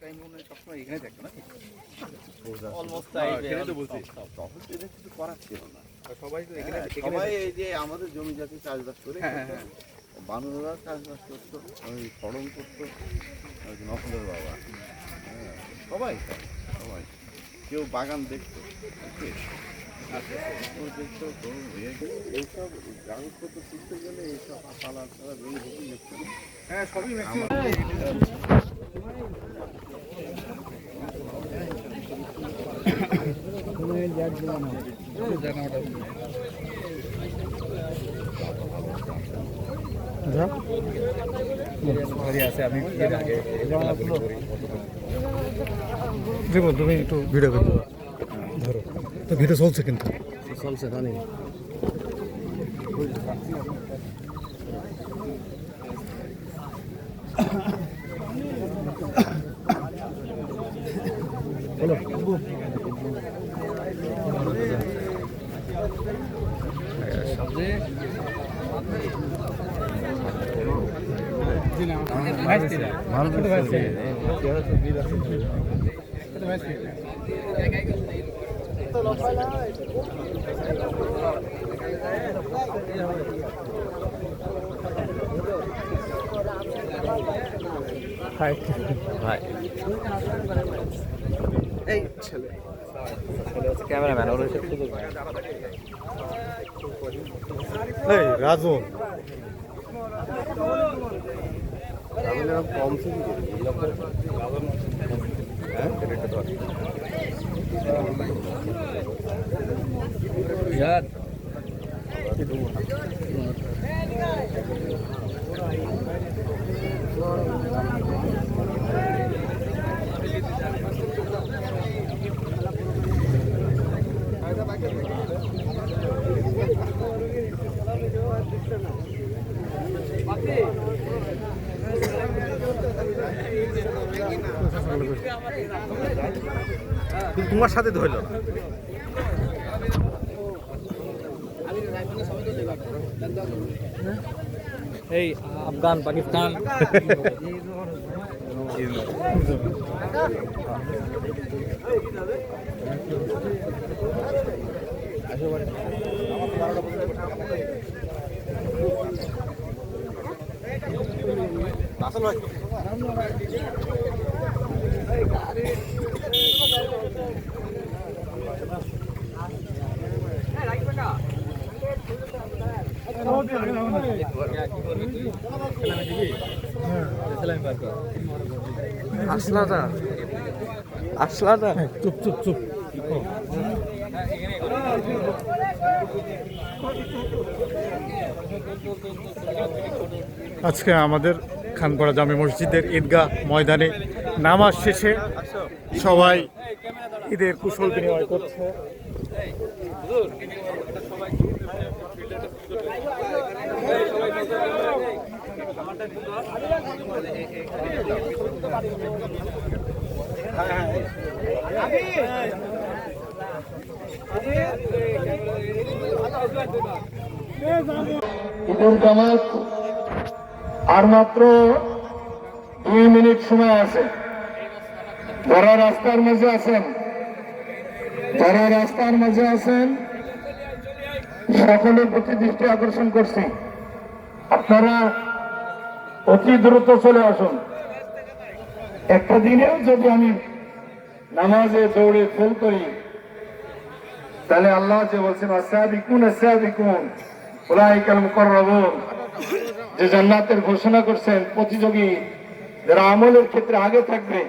Time মনে হয় সবসময় এখানে থাকতো না অলমোস্ট এখানে তো বলছি তখন তো এদের কিছু করার ছিল না। সবাই তো এখানে সবাই এই যে আমাদের জমি জাতি চাষবাস করে হ্যাঁ বানুরা চাষবাস করতো, ওই খড়ম করতো, ওই যে নকলের বাবা, হ্যাঁ সবাই সবাই কেউ বাগান দেখতো, দেখতো তো এইসব কাগজপত্র শিখতে গেলে এইসব পালা ছাড়া জমি ঢুকে দেখতো। হ্যাঁ সবই ম্যাক্সিমাম দেখো তুমি একটু ভিডিও করো, ধরো তো ভিডিও চলছে কিন্তু চলছে জানি এই ছেলে ক্যামেরাম্যান ওর এই রাজু কম ছিল তোমার সাথে ধরল না এই আফগান পাকিস্তান আসলা না চুপ চুপ চুপ আজকে আমাদের খানপাড়া জামে মসজিদের ঈদগাহ ময়দানে নামাজ শেষে সবাই ঈদের কুশল বিনিময় করছে। ঈদের জামাত আর মাত্র 2 মিনিট সময় আছে। যারা রাস্তার মাঝে আছেন সকলের প্রতি দৃষ্টি আকর্ষণ করছি, আপনারা অতি দ্রুত চলে আসুন। একটা দিনেও যদি আমি নামাজে দৌড়ে ফেল করি তাহলে আল্লাহ যে বলছেন আস-সাবিকুন উলাইকাল মুকাররাবুন, যে জান্নাতের ঘোষণা করছেন, প্রতিযোগী যারা আমলের ক্ষেত্রে আগে থাকবে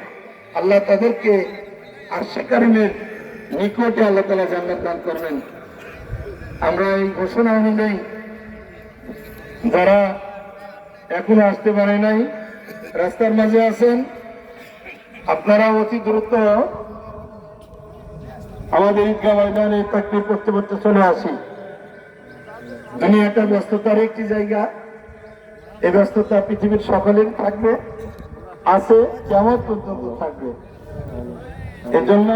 আল্লাহ তাদেরকে আরশে কারিমের নিকটে আল্লাহ তাআলা জান্নাত দান করবেন। আমরা এই ঘোষণা অনুযায়ী যারা এখনো আসতে পারে নাই, রাস্তার মাঝে আছেন, আপনারা অতি দ্রুত আমাদের ঈদগাহ ময়দানে তাকবীর পড়তে চলে আসি। দুনিয়াটা ব্যস্ততার একটি জায়গা, এই ব্যস্ততা পৃথিবীর সকলের থাকবে, আছে, কিয়ামত পর্যন্ত থাকবে। এজন্য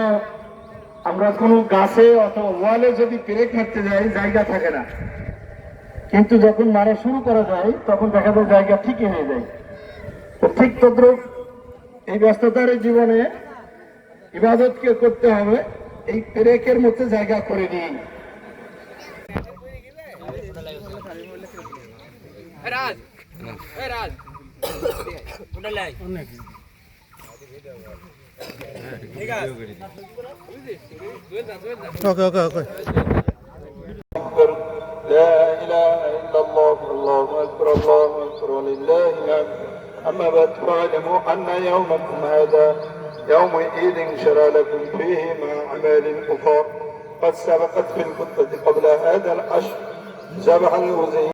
আমরা কোনো গাছে অথবা ওয়ালে যদি পেরেক মারতে যাই জায়গা থাকে না, কিন্তু যখন মারা শুরু করা যায় তখন দেখা যায় জায়গা ঠিকই হয়ে যায়। তো ঠিক তদ্রুপ এই ব্যস্ততার জীবনে ইবাদতকে করতে হবে, এই পেরেকের মধ্যে জায়গা করে দিই। لا إله إلا الله الله أكبر الله أكبر ولله الحمد. أما بعد فاعلموا أن يومكم هذا يوم عيد شرع لكم فيه مع أعمال أخرى قد سبقت في الخطبة قبل هذا العشر ذبح الوزي